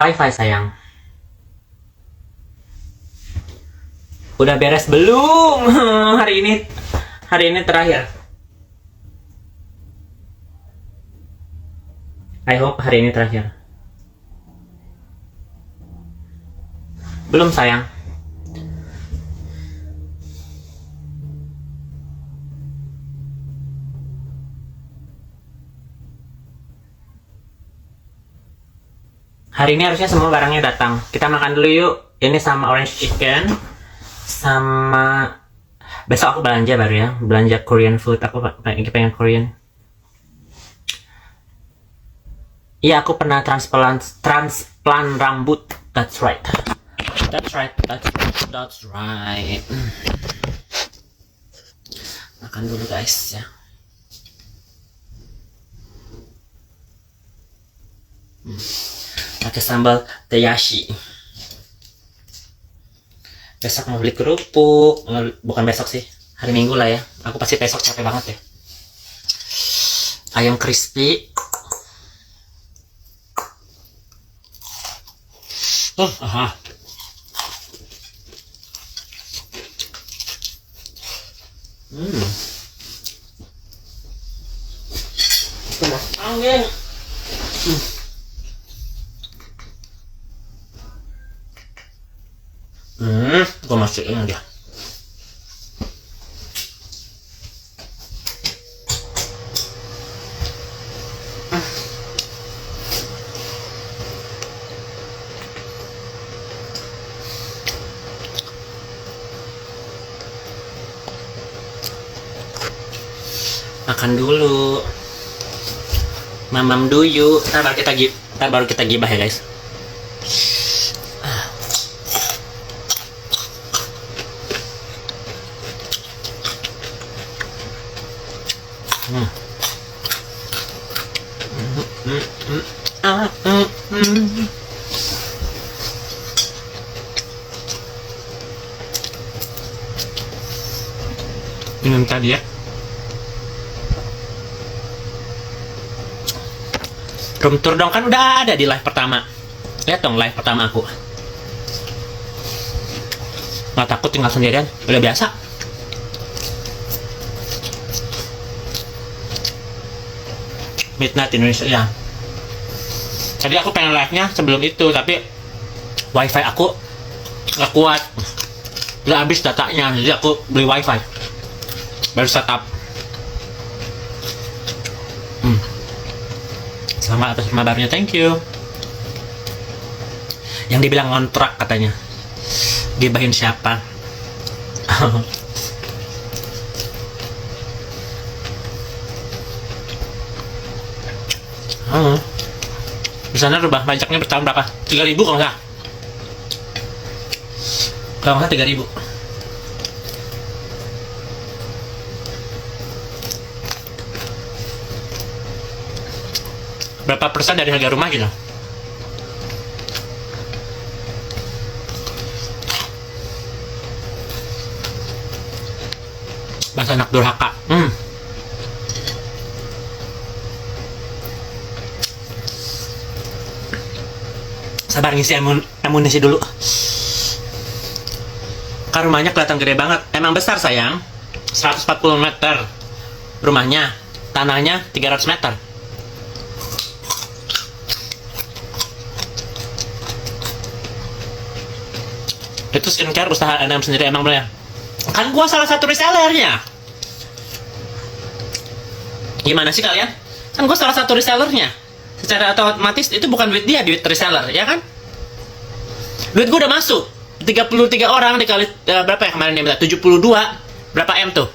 wifi sayang. Udah beres belum? Hari ini terakhir. I hope hari ini terakhir. Belum sayang. Hari ini harusnya semua barangnya datang. Kita makan dulu yuk. Ini sama orange chicken. Sama besok aku belanja baru ya. Belanja Korean food. Aku pengen Korean. Iya, aku pernah transplant rambut. That's right. That's right. Makan dulu guys ya. Pakai sambal dayashi. Besok mau beli kerupuk. Bukan besok sih, hari Minggu lah ya. Aku pasti besok capek banget ya. Ayam crispy. Aha. Panas angin. Gue masukin dia. Makan dulu. Mamam duyu. Ntar baru kita gibah ya guys. Minum tadi ya. Room tour dong, kan udah ada di live pertama. Lihat dong live pertama aku. Nggak takut tinggal sendirian, udah biasa. Midnight Indonesia ya. Tadi aku pengen live-nya sebelum itu, tapi wifi aku nggak kuat. Udah habis datanya, jadi aku beli wifi. Baru setup. Selamat atas kabarnya, thank you. Yang dibilang kontrak katanya. Gibahin siapa? Di sana rumah pajaknya bertahun berapa? 3.000 kalau nggak? Kalau nggak 3.000. Berapa persen dari harga rumah gitu? Bahasa anak durhaka. Sabar ngisi amunisi dulu. Kan rumahnya kelihatan gede banget. Emang besar sayang. 140 meter rumahnya. Tanahnya 300 meter. Itu skincare usaha Adam sendiri emang bener ya? Kan gua salah satu resellernya. Gimana sih kalian? Kan gua salah satu resellernya. Secara otomatis itu bukan duit dia, duit reseller, ya kan? Duit gua udah masuk. 33 orang dikali berapa ya kemarin dia minta? 72. Berapa M tuh?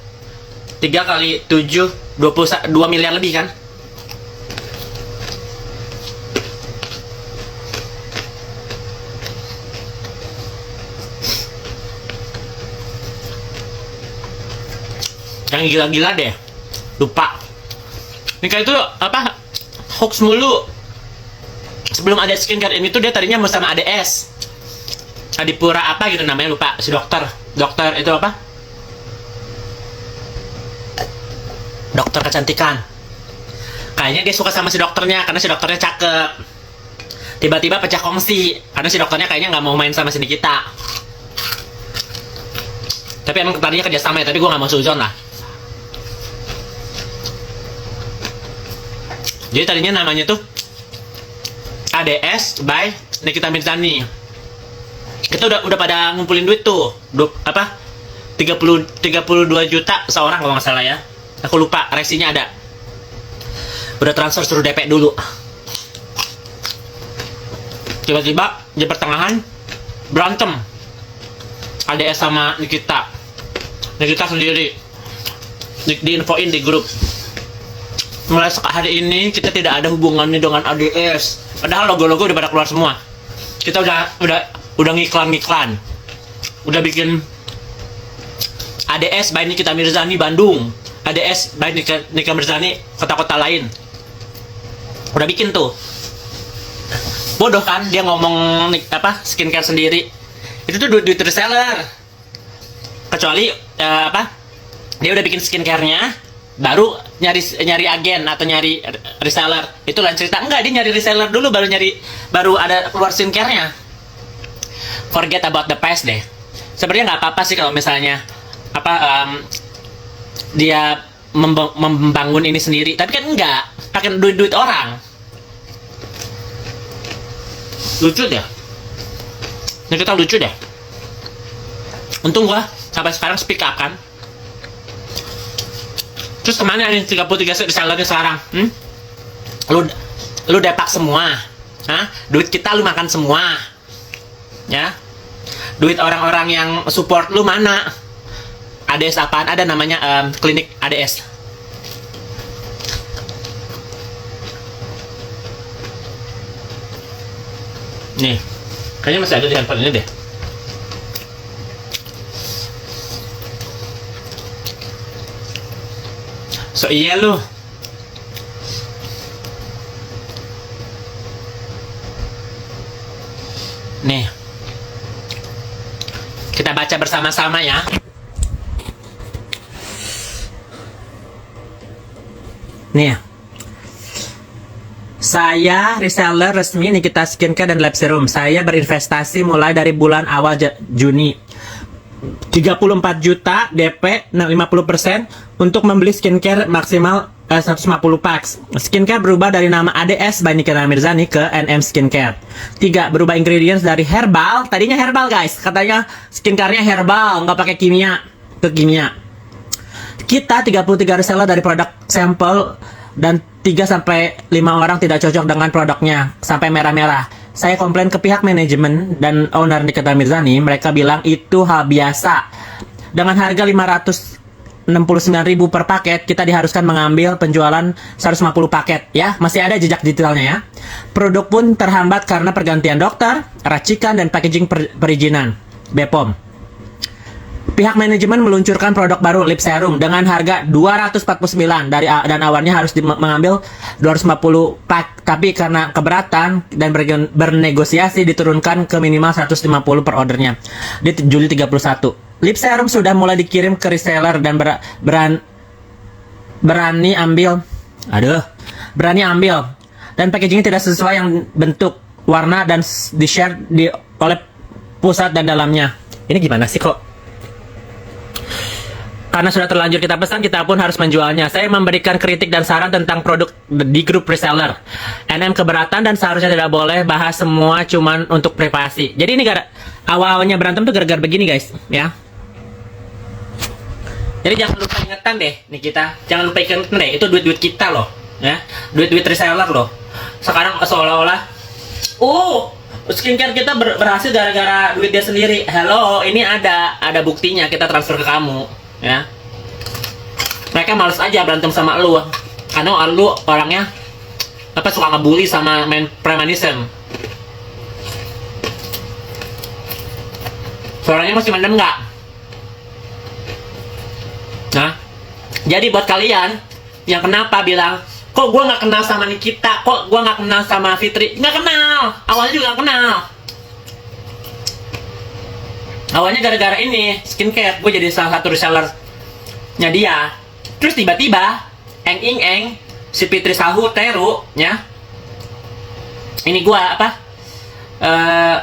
3 kali 7 22 miliar lebih kan? Yang gila-gila deh, lupa. Nikah itu apa? Hoax mulu. Sebelum ada skincare ini tuh dia tadinya mau sama ADS. Adipura apa gitu namanya, lupa. Si dokter itu apa? Dokter kecantikan. Kayaknya dia suka sama si dokternya karena si dokternya cakep. Tiba-tiba pecah kongsi karena si dokternya kayaknya nggak mau main sama si Nikita. Tapi emang tadinya kerjasama ya, tapi gue nggak mau suzon lah. Jadi tadinya namanya tuh ADS by Nikita Mirzani. Kita udah pada ngumpulin duit tuh. 32 juta seorang kalau nggak salah ya. Aku lupa, resinya ada. Udah transfer suruh DP dulu. Tiba-tiba di pertengahan berantem ADS sama Nikita sendiri diinfoin di grup. Mulai hari ini kita tidak ada hubungannya dengan ADS. Padahal logo-logo udah pada keluar semua. Kita udah ngiklan, udah bikin ADS by Nikita Mirzani Bandung, ADS by Nikita Mirzani kota-kota lain. Udah bikin tuh. Bodoh kan dia ngomong skincare sendiri. Itu tuh duit reseller. Kecuali dia udah bikin skincare-nya, baru nyari agen atau nyari reseller. Itu lain cerita. Enggak, dia nyari reseller dulu baru ada keluar skincare-nya. Forget about the past deh. Sebenarnya nggak apa-apa sih kalau misalnya dia membangun ini sendiri, tapi kan enggak pakai duit orang. Lucu deh. Ini kita lucu deh. Untung gua sampai sekarang speak up kan. Terus kemana nih 33 resellernya sekarang? Lu depak semua. Hah? Duit kita lu makan semua. Ya. Duit orang-orang yang support lu mana? ADS apaan? Ada namanya klinik ADS. Nih, kayaknya masih ada di handphone ini deh. So iya lu. Nih, kita baca bersama-sama ya. Nih, saya reseller resmi Nikita Skincare dan Lab Serum. Saya berinvestasi mulai dari bulan awal Juni. 34 juta DP 50% untuk membeli skincare maksimal 150 packs. Skincare berubah dari nama ADS by Nikita Mirzani ke NM Skincare. 3. Berubah ingredients dari herbal. Tadinya herbal guys. Katanya skincarenya herbal, nggak pakai kimia. Ke kimia. Kita 33 reseller dari produk sampel dan 3-5 orang tidak cocok dengan produknya sampai merah-merah. Saya komplain ke pihak manajemen dan owner Nikita Mirzani. Mereka bilang itu hal biasa. Dengan harga 569.000 per paket, kita diharuskan mengambil penjualan 150 paket. Ya, masih ada jejak detailnya ya. Produk pun terhambat karena pergantian dokter, racikan, dan packaging perizinan BPOM. Pihak manajemen meluncurkan produk baru lip serum dengan harga 249 dan awalnya harus mengambil 250 pak, tapi karena keberatan dan bernegosiasi diturunkan ke minimal 150 per ordernya di Juli 31. Lip serum sudah mulai dikirim ke reseller dan berani ambil dan packagingnya tidak sesuai yang bentuk, warna, dan di-share oleh pusat dan dalamnya. Ini gimana sih kok? Karena sudah terlanjur kita pesan, kita pun harus menjualnya. Saya memberikan kritik dan saran tentang produk di grup reseller. NM keberatan dan seharusnya tidak boleh bahas semua cuman untuk privasi. Jadi ini awal-awalnya berantem tuh gara-gara begini guys, ya. Jadi jangan lupa ingetan deh nih kita. Jangan lupa ingetan deh, itu duit-duit kita loh, ya. Duit-duit reseller loh. Sekarang seolah-olah skincare kita berhasil gara-gara duit dia sendiri. Hello, ini ada buktinya, kita transfer ke kamu. Ya, mereka males aja berantem sama lu karena lu orangnya suka ngebully sama main premanism. Suaranya masih mendem nggak? Nah, jadi buat kalian yang kenapa bilang kok gue nggak kenal sama Nikita, kok gue nggak kenal sama Fitri, nggak kenal, awalnya juga nggak kenal. Awalnya gara-gara ini skincare, gue jadi salah satu resellernya dia. Terus tiba-tiba si Fitri Sahu Teru, ya. Ini gue eh,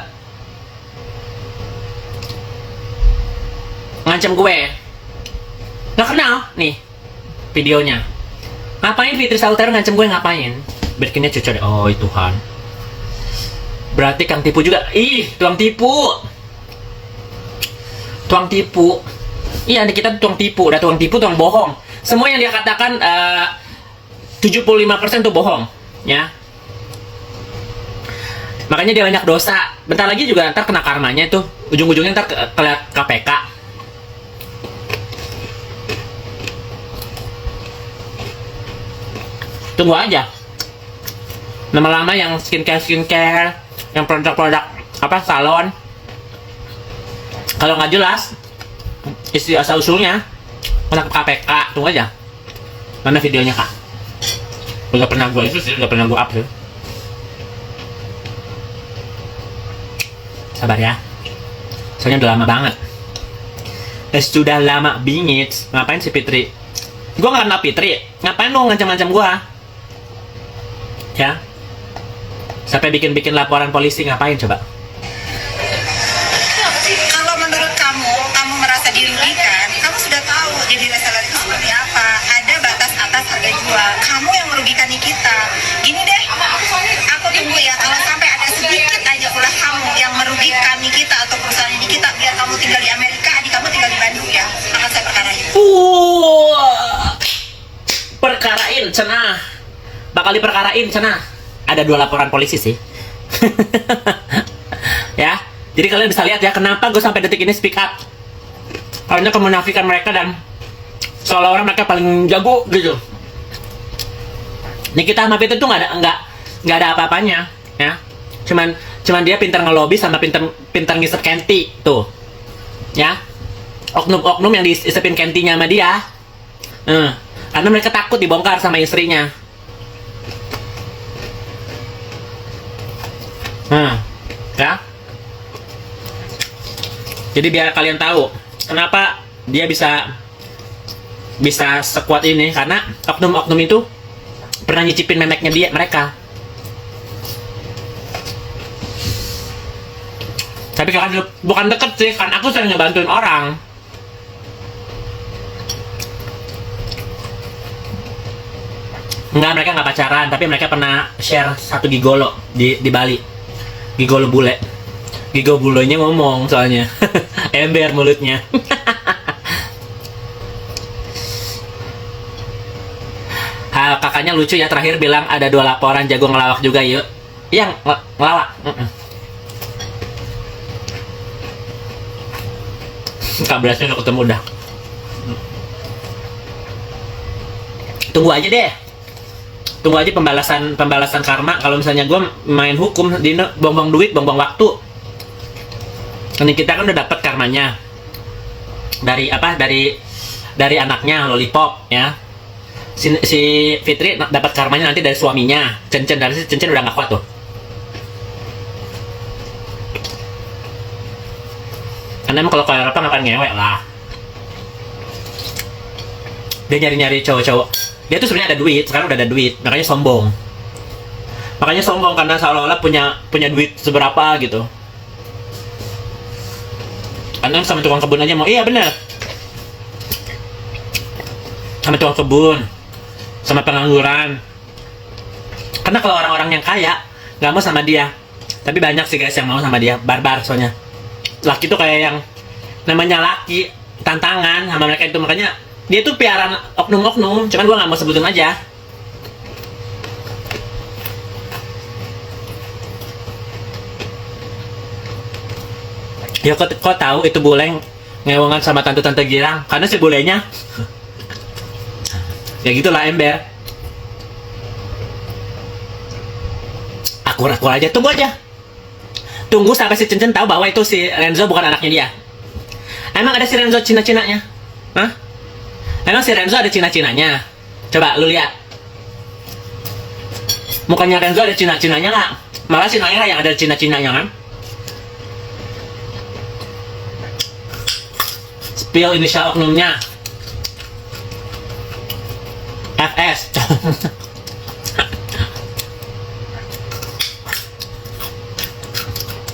ngancam gue. Nggak kenal nih videonya. Ngapain Fitri Salter ngancam gue ngapain? Bikinnya cucu deh. Oh Tuhan. Berarti Kang tipu juga. Ih, tuang tipu. Tuang tipu. Iya, kita tuang tipu. Udah tuang tipu, tuang bohong. Semua yang dia katakan 75% tuh bohong, ya. Makanya dia banyak dosa. Bentar lagi juga ntar kena karmanya tuh. Ujung-ujungnya ntar ke KPK. Tunggu aja. Lama-lama yang skincare, yang produk-produk apa salon, kalau nggak jelas isi asal usulnya kena KPK. Tunggu aja. Mana videonya kak? Udah pernah gue itu sih, udah pernah gue up sih. Sabar ya. Soalnya udah lama banget. Sudah lama bingit. Ngapain si Fitri? Gue nggak kenal Fitri. Ngapain lu ngancam-ngancam gue? Ya. Sampai bikin-bikin laporan polisi, ngapain coba? Kalau menurut kamu merasa dirugikan, kamu sudah tahu jadi reseller itu seperti apa. Ada batas atas harga jual. Kamu yang merugikan kita. Gini deh, aku tunggu ya. Kalau sampai ada sedikit aja ulah kamu yang merugikan kita atau perusahaan ini kita, biar kamu tinggal di Amerika, adik kamu tinggal di Bandung ya. Akan saya perkarain. Perkarain, cenah. Bakal diperkarain, cenah. Ada 2 laporan polisi sih. Ya, jadi kalian bisa lihat ya kenapa gue sampai detik ini speak up. Karena kemunafikan mereka dan seolah-olah mereka paling jago gitu. Nikita sama Fitri tuh nggak ada apa-apanya, ya. Cuman dia pintar ngelobi sama pintar ngisep Kenti tuh, ya. Oknum-oknum yang diisepin Kentinya sama dia, karena mereka takut dibongkar sama istrinya. Ya. Jadi biar kalian tahu kenapa dia bisa sekuat ini, karena oknum-oknum itu pernah nyicipin memeknya mereka. Tapi kan bukan deket sih, kan aku sering ngebantuin orang. Enggak, mereka nggak pacaran, tapi mereka pernah share satu gigolo di Bali. Gigolo bule. Gigolo bulenya ngomong soalnya. Ember mulutnya. Kakaknya lucu ya, terakhir bilang ada 2 laporan jago ngelawak juga yuk. Yang ngelawak. Kak berasnya udah ketemu dah. Tunggu aja deh. Tunggu aja pembalasan karma. Kalau misalnya gue main hukum, buang-buang duit, buang-buang waktu. Ini kita kan udah dapat karmanya dari apa? Dari anaknya Lollipop, ya. Si Fitri dapat karmanya nanti dari suaminya. Cencen udah nggak kuat tuh. Karena emang kalau kayak apa nggak akan ngewek lah. Dia nyari cowok-cowok. Dia tuh sebenarnya ada duit, sekarang udah ada duit, makanya sombong. Karena seolah-olah punya duit seberapa gitu. Karena sama tukang kebun aja mau, iya bener. Sama tukang kebun, sama pengangguran. Karena kalau orang-orang yang kaya nggak mau sama dia, tapi banyak sih guys yang mau sama dia, barbar soalnya. Laki tuh kayak yang namanya laki, tantangan sama mereka itu, makanya dia tuh piaran oknum-oknum, cuman gue gak mau sebutin aja. Ya kok tahu itu bule ngewongan sama tante-tante girang, karena si bulenya ya gitulah ember. Akur aja, tunggu aja. Tunggu sampai si Cencen tahu bahwa itu si Renzo bukan anaknya dia. Emang ada si Renzo Cina-Cinanya? Hah? Emang si Renzo ada Cina-Cinanya? Coba lu lihat. Mukanya Renzo ada Cina-Cinanya nggak? Malah si Naya yang ada Cina-Cinanya kan? Spill inisial oknumnya. FS.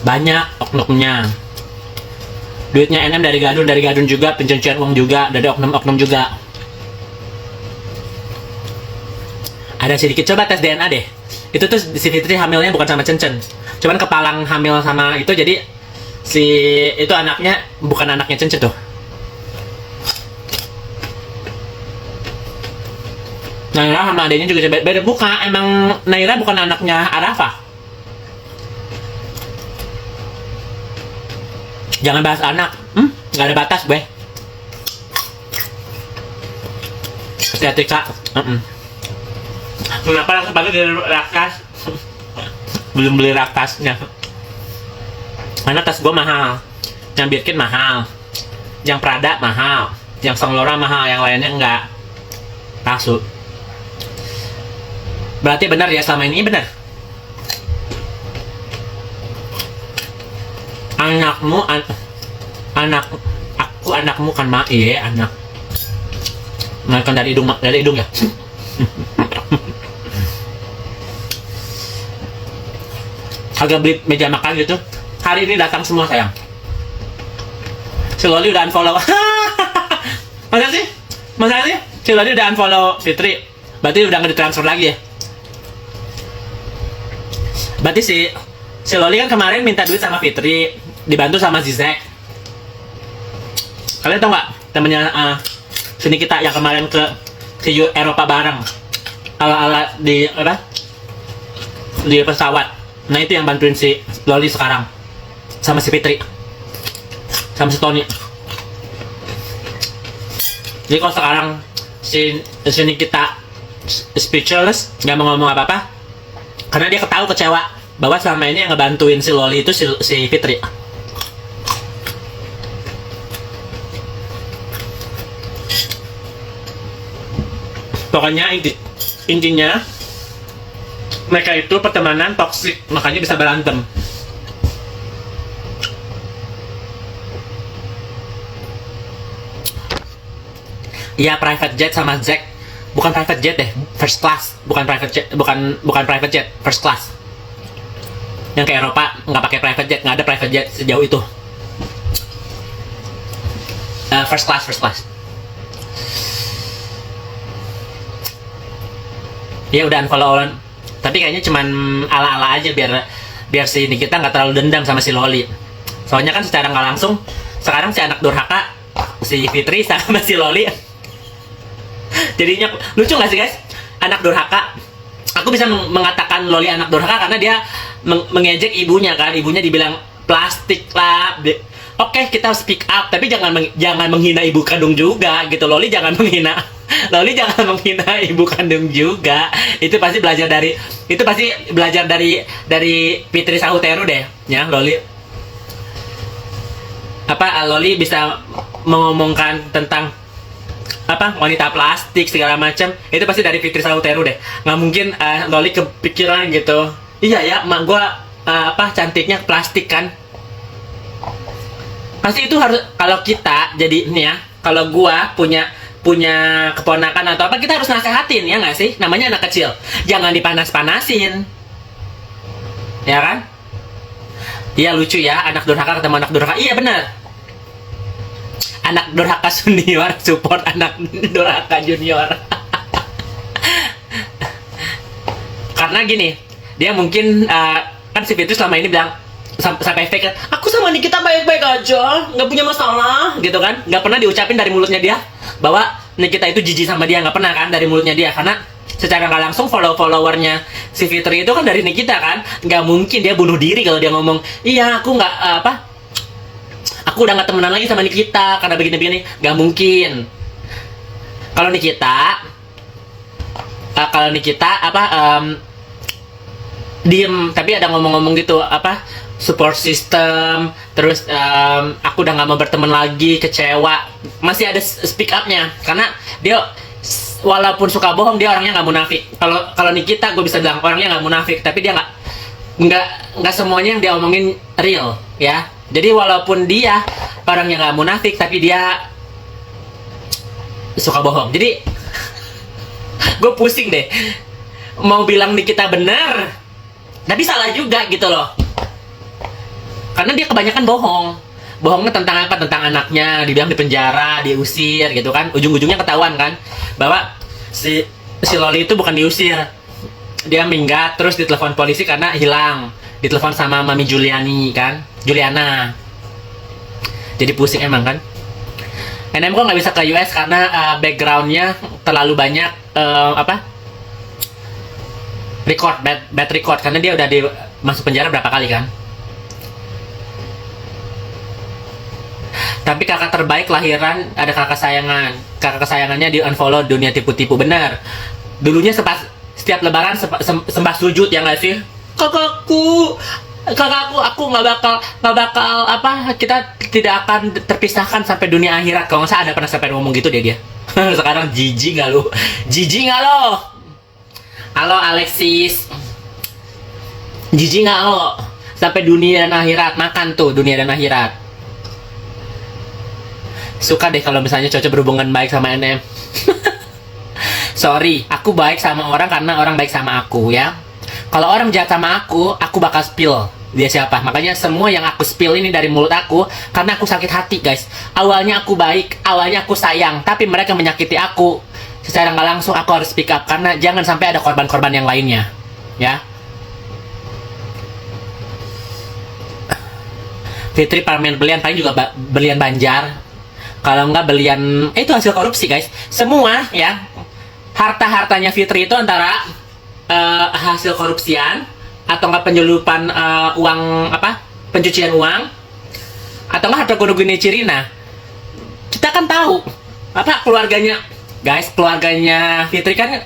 banyak oknumnya. Duitnya NM dari Gadun juga, pencucian uang juga, dari oknum-oknum juga. Ada sedikit, coba tes DNA deh. Itu tuh si Fitri hamilnya bukan sama Cencen, cuman kepalang hamil sama itu, jadi si itu anaknya bukan anaknya Cencen tuh. Naira sama adanya juga beda buka. Emang Naira bukan anaknya Arafah. Jangan bahas anak. Nggak ada batas gue. Hati-hati kak. Kenapa langsung balik dari Rakas? Belum beli Rakasnya. Karena tas gue mahal. Yang Birkin mahal. Yang Prada mahal. Yang Saint Laurent mahal. Yang lainnya enggak. Palsu. Berarti benar ya, selama ini benar. Anakmu anakmu kan iya anak. Makan dari hidung ya. Agak beli meja makan gitu. Hari ini datang semua sayang. Si Loli udah unfollow. Masa sih? Si Loli udah unfollow Fitri. Berarti udah nggak ditransfer lagi ya? Berarti si Loli kan kemarin minta duit sama Fitri, dibantu sama Zizek. Kalian tau nggak temennya sini kita yang kemarin ke Eropa bareng, ala di pesawat. Nah itu yang bantuin si Loli sekarang, sama si Fitri, sama si Tony. Jadi kalau sekarang sini kita speechless, nggak mau ngomong apa-apa, karena dia kecewa bahwa selama ini yang ngebantuin si Loli itu si Fitri. Pokoknya intinya mereka itu pertemanan toksik, makanya bisa berantem. Ya private jet sama Zack, bukan private jet deh, first class, bukan private jet, bukan private jet, first class. Yang ke Eropa nggak pakai private jet, nggak ada private jet sejauh itu. First class. Ya udah unfollow, tapi kayaknya cuman ala-ala aja biar si Nikita nggak terlalu dendam sama si Loli. Soalnya kan secara nggak langsung sekarang si anak durhaka si Fitri sama si Loli. Jadinya lucu nggak sih guys? Anak durhaka. Aku bisa mengatakan Loli anak durhaka karena dia mengejek ibunya kan. Ibunya dibilang plastik lah. Oke, kita speak up, tapi jangan menghina ibu kandung juga gitu. Loli jangan menghina ibu kandung juga. Itu pasti belajar dari Fitri Sahuteru deh, ya Loli. Loli bisa mengomongkan tentang wanita plastik segala macam, itu pasti dari Fitri Sahuteru deh. Nggak mungkin Loli kepikiran gitu. Iya ya, emak gua cantiknya plastik kan. Pasti itu harus, kalau kita jadi nih ya, kalau gua punya keponakan atau apa, kita harus nasehatin ya nggak sih? Namanya anak kecil, jangan dipanas-panasin, ya kan? Iya lucu ya, anak durhaka ketemu anak durhaka. Iya benar. Anak durhaka senior support anak durhaka junior. Karena gini, dia mungkin kan si Fitri selama ini bilang sampai fake kan, aku sama Nikita baik-baik aja, nggak punya masalah gitu kan. Nggak pernah diucapin dari mulutnya dia bahwa Nikita itu jijik sama dia, nggak pernah kan dari mulutnya dia. Karena secara nggak langsung followernya si Fitri itu kan dari Nikita kan. Nggak mungkin dia bunuh diri kalau dia ngomong, iya aku nggak aku udah nggak temenan lagi sama Nikita karena begini-begini. Nggak mungkin. Kalau Nikita diem, tapi ada ngomong-ngomong gitu, support system, terus aku udah nggak mau berteman lagi, kecewa, masih ada speak up-nya. Karena dia walaupun suka bohong, dia orangnya nggak munafik. Kalau Nikita gue bisa bilang orangnya nggak munafik, tapi dia nggak semuanya yang dia omongin real ya. Jadi walaupun dia orangnya nggak munafik, tapi dia suka bohong. Jadi gue pusing deh mau bilang Nikita benar, tapi salah juga gitu loh. Karena dia kebanyakan bohong. Bohongnya tentang apa? Tentang anaknya, dibilang di penjara, diusir gitu kan. Ujung-ujungnya ketahuan kan bahwa si Loli itu bukan diusir. Dia minggat terus ditelepon polisi karena hilang. Ditelepon sama Mami Juliana. Jadi pusing emang kan. NM kok nggak bisa ke US karena backgroundnya terlalu banyak bad record, karena dia udah masuk penjara berapa kali kan. Tapi kakak terbaik lahiran ada kakak kesayangannya di unfollow dunia tipu-tipu. Benar, dulunya setiap lebaran sembah sujud ya nggak sih? kakakku aku nggak bakal kita tidak akan terpisahkan sampai dunia akhirat. Kalau nggak salah ada pernah sampai ngomong gitu dia. Sekarang jijik nggak lo? Halo Alexis, jijik nggak lo? Sampai dunia dan akhirat, makan tuh dunia dan akhirat. Suka deh kalau misalnya Coco berhubungan baik sama NM. Sorry, aku baik sama orang karena orang baik sama aku ya. Kalau orang jahat sama aku bakal spill dia siapa. Makanya semua yang aku spill ini dari mulut aku karena aku sakit hati guys. Awalnya aku baik, awalnya aku sayang, tapi mereka menyakiti aku. Secara nggak langsung aku harus speak up karena jangan sampai ada korban-korban yang lainnya ya. Fitri Parmen belian paling juga belian Banjar. Kalau nggak belian itu hasil korupsi guys. Semua ya harta-hartanya Fitri itu antara hasil korupsian atau nggak penyeludupan uang pencucian uang atau nggak harta gono-gini Cirina. Kita kan tahu keluarganya Fitri kan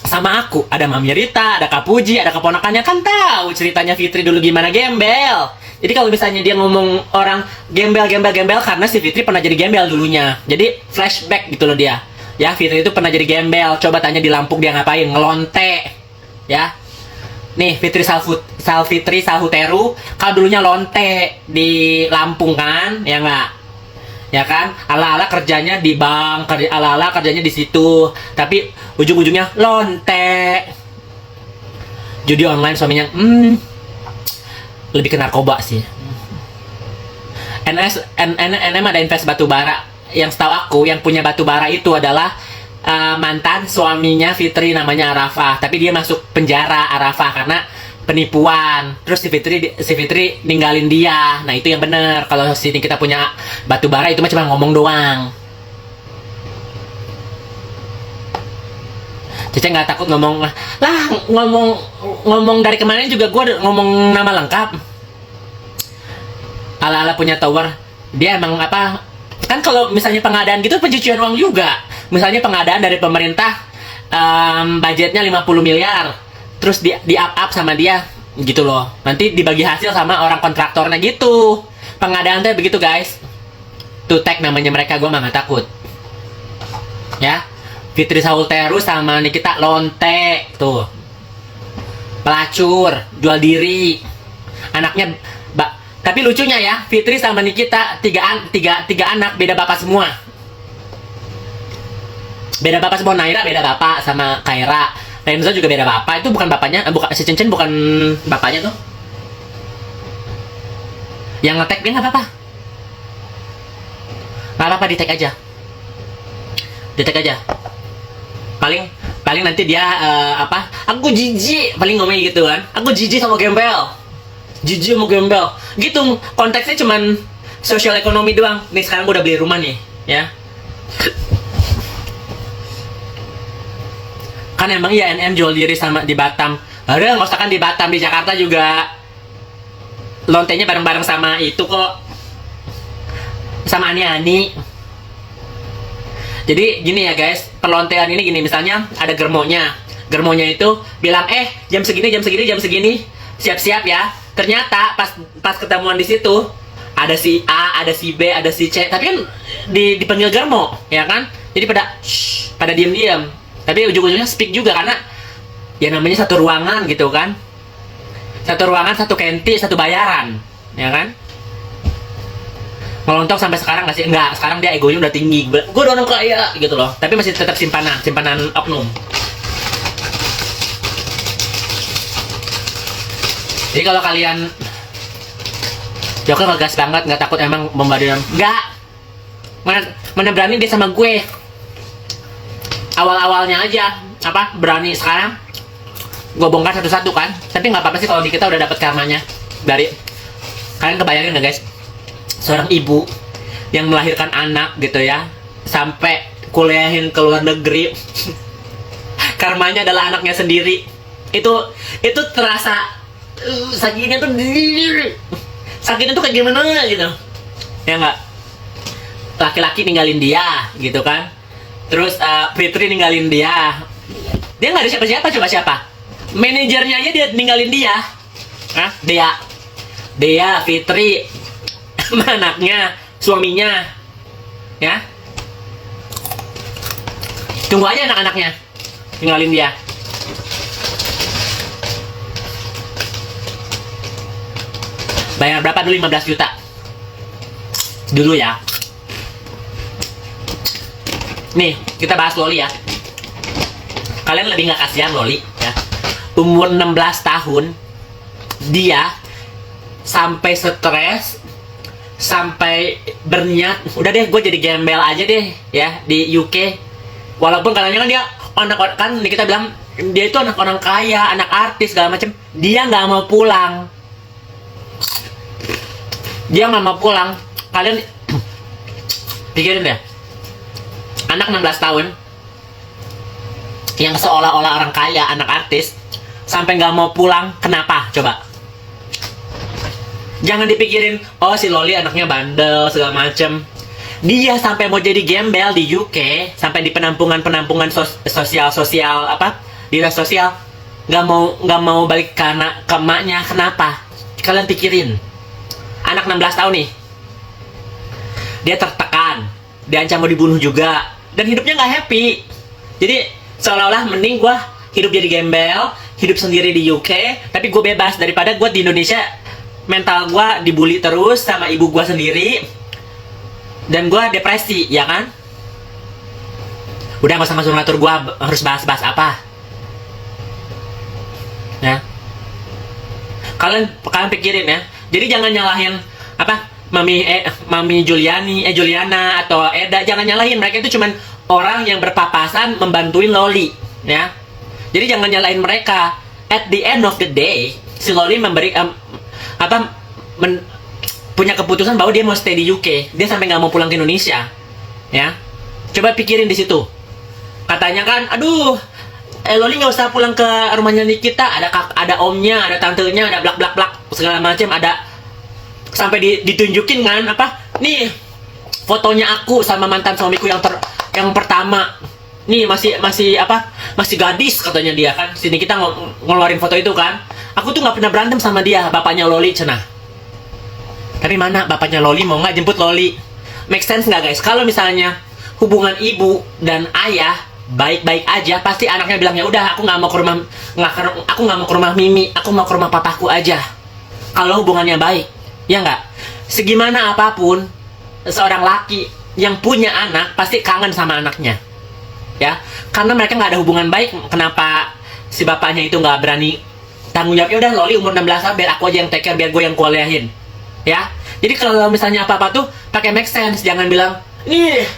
sama aku, ada Mami Rita, ada Kak Puji, ada keponakannya, kan tahu ceritanya Fitri dulu gimana gembel. Jadi kalau misalnya dia ngomong orang gembel karena si Fitri pernah jadi gembel dulunya. Jadi flashback gitu loh dia. Ya, Fitri itu pernah jadi gembel. Coba tanya di Lampung dia ngapain? Ngelonte. Ya. Nih, Fitri Salhuteru kalau dulunya lonte di Lampung kan? Ya enggak? Ya kan? Ala-ala kerjanya di bank, ala-ala kerjanya di situ. Tapi ujung-ujungnya lonte. Judi online suaminya lebih ke narkoba sih. NM ada invest batubara. Yang setahu aku yang punya batubara itu adalah mantan suaminya Fitri, namanya Arafah. Tapi dia masuk penjara Arafah karena penipuan. Terus si Fitri ninggalin dia. Nah itu yang bener. Kalau sini kita punya batubara itu cuma ngomong doang. Cece nggak takut ngomong dari kemarin juga gue ngomong nama lengkap. Ala-ala punya tower. Dia emang kan kalau misalnya pengadaan gitu pencucian uang juga. Misalnya pengadaan dari pemerintah budgetnya 50 miliar. Terus di up sama dia gitu loh. Nanti dibagi hasil sama orang kontraktornya gitu. Pengadaan tuh begitu guys. Tuh tag namanya mereka, gue mah nggak takut. Ya. Fitri Salhuteru sama Nikita lonte tuh. Pelacur, jual diri. Anaknya tapi lucunya ya, Fitri sama Nikita tiga anak beda bapak semua. Beda bapak semua. Naira beda bapak sama Kaira. Renzo juga beda bapak. Itu bukan bapaknya, si Cincin bukan bapaknya tuh. Yang nge-tag dia nggak apa-apa. Nggak apa-apa, di-tag aja. Di-tag aja. Paling nanti dia aku jijik, paling ngomongnya gitu kan. Aku jijik sama gembel. Jijik sama gembel. Gitu, konteksnya cuman sosial ekonomi doang. Nih sekarang gue udah beli rumah nih, ya. Kan emang ya NM jual diri sama di Batam. Ada nggak usah kan di Batam, di Jakarta juga lontenya bareng-bareng sama itu kok. Sama Ani. Jadi gini ya guys, perlontean ini gini, misalnya ada germonya itu bilang jam segini, siap-siap ya. Ternyata pas ketemuan di situ ada si A, ada si B, ada si C, tapi kan dipanggil germo, ya kan? Jadi pada diam-diam. Tapi ujung-ujungnya speak juga karena ya namanya satu ruangan gitu kan. Satu ruangan, satu kenti, satu bayaran, ya kan? Ngelontok sampai sekarang nggak sih? Enggak, sekarang dia egonya udah tinggi. Gue udah orang kaya gitu loh. Tapi masih tetap simpanan oknum. Jadi kalau kalian Joker ngegas banget, nggak takut emang bombardiran. Nggak. Mana berani dia sama gue. Awal-awalnya aja, berani. Sekarang gue bongkar satu-satu kan. Tapi nggak apa-apa sih kalau di kita udah dapet karmanya. Dari kalian kebayangin nggak guys? Seorang ibu yang melahirkan anak gitu ya, sampai kuliahin ke luar negeri. Karmanya adalah anaknya sendiri. Itu terasa sakitnya tuh. Sakitnya tuh kayak gimana gitu. Ya nggak? Laki-laki ninggalin dia gitu kan. Terus Fitri ninggalin dia. Dia nggak ada siapa-siapa, coba siapa? Manajernya aja dia ninggalin dia. Dia Fitri, anaknya, suaminya. Ya. Tunggu aja anak-anaknya ninggalin dia. Bayar berapa dulu? 15 juta dulu ya. Nih, kita bahas Loli ya. Kalian lebih nggak kasihan Loli ya. Umur 16 tahun dia sampai stres, sampai berniat, udah deh gue jadi gembel aja deh ya di UK. Walaupun katanya kan dia anak, kan kita bilang dia itu anak orang kaya, anak artis segala macam. Dia nggak mau pulang. Dia nggak mau pulang. Kalian pikirin deh, anak 16 tahun yang seolah-olah orang kaya, anak artis, sampai nggak mau pulang. Kenapa? Coba. Jangan dipikirin, oh si Loli anaknya bandel segala macem. Dia sampai mau jadi gembel di UK, sampai di penampungan sosial dinas sosial, nggak mau balik ke emaknya. Kenapa? Kalian pikirin. Anak 16 tahun nih, dia tertekan, diancam mau dibunuh juga, dan hidupnya nggak happy. Jadi seolah-olah mending gue hidup jadi gembel, hidup sendiri di UK, tapi gue bebas daripada gue di Indonesia mental gue dibully terus sama ibu gue sendiri, dan gue depresi, ya kan? Udah nggak usah masuk ngatur gue harus bahas-bahas apa. Ya, kalian pikirin ya. Jadi jangan nyalahin Mami Juliana atau Eda, jangan nyalahin. Mereka itu cuman orang yang berpapasan membantuin Loli, ya. Jadi jangan nyalahin mereka. At the end of the day, si Loli memberi punya keputusan bahwa dia mau stay di UK. Dia sampai nggak mau pulang ke Indonesia, ya. Coba pikirin di situ. Katanya kan, aduh, Loli nggak usah pulang ke rumahnya Nikita, ada omnya, ada tantenya, ada blak segala macam, ada sampai ditunjukin kan nih fotonya aku sama mantan suamiku yang pertama, nih masih gadis katanya dia kan. Sini kita ngeluarin foto itu kan. Aku tuh nggak pernah berantem sama dia, bapaknya Loli cenah. Tapi mana bapaknya Loli mau nggak jemput Loli? Make sense nggak guys? Kalau misalnya hubungan ibu dan ayah baik-baik aja, pasti anaknya bilang ya udah aku nggak mau ke rumah Mimi, aku mau ke rumah papaku aja. Kalau hubungannya baik, ya nggak? Segimana apapun seorang laki yang punya anak pasti kangen sama anaknya, ya. Karena mereka nggak ada hubungan baik, kenapa si bapaknya itu nggak berani tanggung jawab? Ya udah Loli umur 16 tahun biar aku aja yang take care, biar gue yang kuliahin, ya. Jadi kalau misalnya apa-apa tuh pakai make sense, jangan bilang nih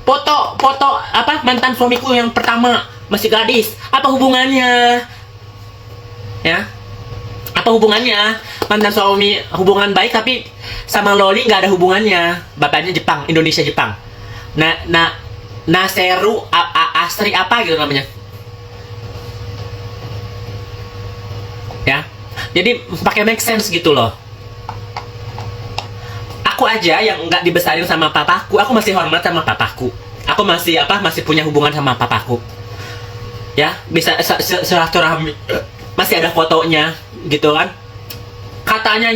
foto mantan suamiku yang pertama masih gadis, apa hubungannya, ya? Apa hubungannya? Mantan suami hubungan baik tapi sama Loli nggak ada hubungannya. Bapaknya Jepang, Indonesia Jepang. Naseru Asri apa gitu namanya, ya. Jadi pakai make sense gitu loh. Aku aja yang nggak dibesarin sama papaku, aku masih hormat sama papaku. Aku masih punya hubungan sama papaku, ya. Bisa silaturahmi, masih ada fotonya gitu kan. Katanya